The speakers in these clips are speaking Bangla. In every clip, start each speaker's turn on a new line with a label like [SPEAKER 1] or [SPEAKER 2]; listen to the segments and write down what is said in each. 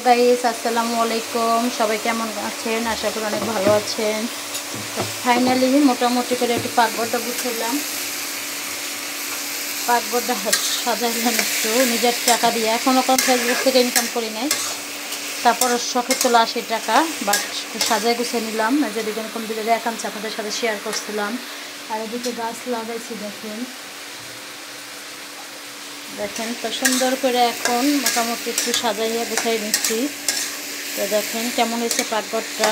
[SPEAKER 1] গাইস, আসসালামু আলাইকুম। সবাই কেমন আছেন? আশা করি অনেক ভালো আছেন। ফাইনালি মোটামুটি করে একটু পাকঘরটা গুছাইলাম, পাকঘরটা সাজাইলাম একটু নিজের টাকা দিয়ে। এখনও কোনো ফেসবুক থেকে ইনকাম করি নাই, তারপর শখে তোলা 80 টাকা, বাট সাজাই গুছিয়ে নিলাম। যেদিকে কোন ভিডিও একাংশ আপনাদের সাথে শেয়ার করছিলাম। আর এদিকে গাছ লাগাইছি, দেখেন দেখেন তো সুন্দর করে এখন মোটামুটি একটু সাজাইয়া গুছাই নিচ্ছি। তো দেখেন কেমন হয়েছে পাকঘরটা।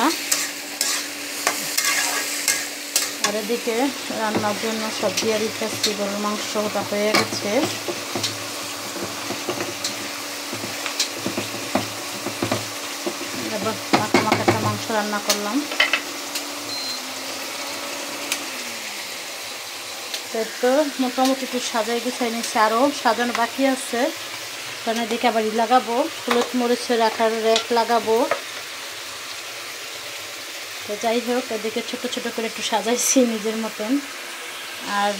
[SPEAKER 1] আর এদিকে রান্নার জন্য সবজি আর দিতেছি, গরুর মাংসটা হয়ে গেছে। এবার মাখা মাখা একটা মাংস রান্না করলাম। তো মোটামুটি একটু সাজাই গুছাই নিচ্ছি, আরও সাজানো বাকি আছে। কারণ এদিকে আবার লাগাবো, হলুদ মরিচে রাখার র্যাক লাগাবো। তো যাই হোক, এদিকে ছোটো ছোটো করে একটু সাজাইছি নিজের মতন। আর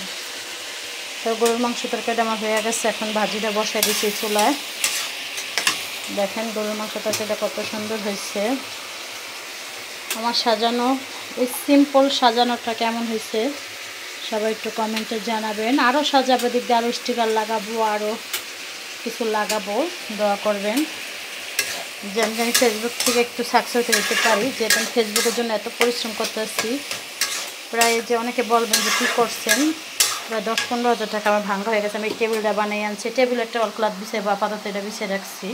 [SPEAKER 1] তো গরুর মাংস তরকারিটা আমার হয়ে গেছে, এখন ভাজিটা বসাই দিয়েছি চুলায়। দেখেন গরুর মাংস তরকারিটা কত সুন্দর হয়েছে। আমার সাজানো, এই সিম্পল সাজানোটা কেমন হয়েছে সবাই একটু কমেন্টে জানাবেন। আরও সাজাবো, দিক দিয়ে আরও স্টিকার লাগাবো, আরও কিছু লাগাবো, দোয়া করবেন যে আমি জানি ফেসবুক থেকে একটু সাকসেস হতে পারি। যে আমি ফেসবুকের জন্য এত পরিশ্রম করতেছি, প্রায় যে অনেকে বলবেন যে কী করছেন, প্রায় 10-15 হাজার টাকা আমার ভাঙা হয়ে গেছে। আমি এই টেবিলটা বানিয়ে আনছি, টেবিল একটা অল ক্লাথ বিছিয়ে বা আপাতত এটা বিছিয়ে রাখছি,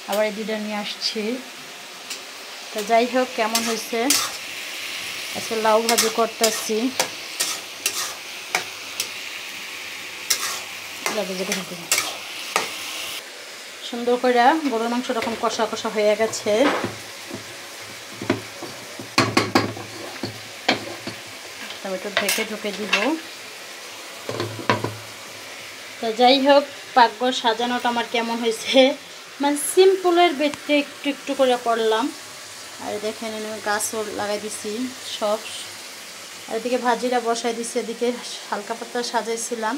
[SPEAKER 1] আবার এই দুইটা নিয়ে আসছি। তো যাই হোক, কেমন হয়েছে। আজকে লাউ ভাজি করতেছি। সুন্দর করে গরুর মাংস তখন কষা কষা হয়ে গেছে। তবে একটু ঢেকে ঢুকে দিব। তো যাই হোক, পাকঘর সাজানোটা আমার কেমন হয়েছে, মানে সিম্পলের ভিতরে একটু একটু করে করলাম। আর দেখেন গাছও লাগাই দিছি সব। আর এদিকে ভাজিটা বসাই দিছি, এদিকে হালকা পাতলা সাজাইছিলাম।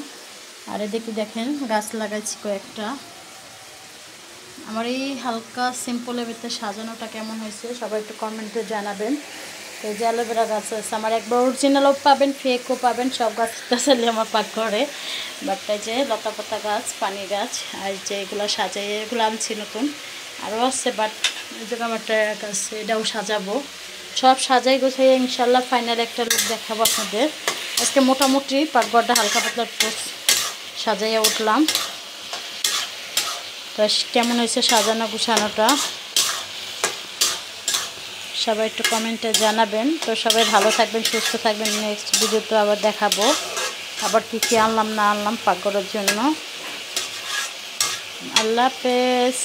[SPEAKER 1] আর এদিকে দেখেন গাছ লাগাইছি কয়েকটা। আমার এই হালকা সিম্পলের ভিতরে সাজানোটা কেমন হয়েছে সবাই একটু কমেন্টে জানাবেন। তো যে অ্যালোভেরা গাছ আছে আমার, একবার অরিজিনালও পাবেন, ফেকও পাবেন, সব গাছ টাছালি আমার পাকঘরে। বাট এই যে লতা পাতা গাছ, পানি গাছ, আর যে এগুলো সাজাই, এগুলো আনছি নতুন, আরও আছে। বাট এই যে আমার গাছ, এটাও সাজাবো। সব সাজাই গোছাই ইনশাল্লাহ ফাইনাল একটা লুক দেখাবো আপনাদের। আজকে মোটামুটি পাকঘরটা হালকা পাতলা একটু সাজাইয়া উঠলাম। তো কেমন হয়েছে সাজানো গুছানোটা সবাই একটু কমেন্টে জানাবেন। তো সবাই ভালো থাকবেন, সুস্থ থাকবেন। নেক্সট ভিডিওতে আবার দেখাবো আবার কী কী আনলাম না আনলাম পাকঘরের জন্য। আল্লাহ হাফেজ।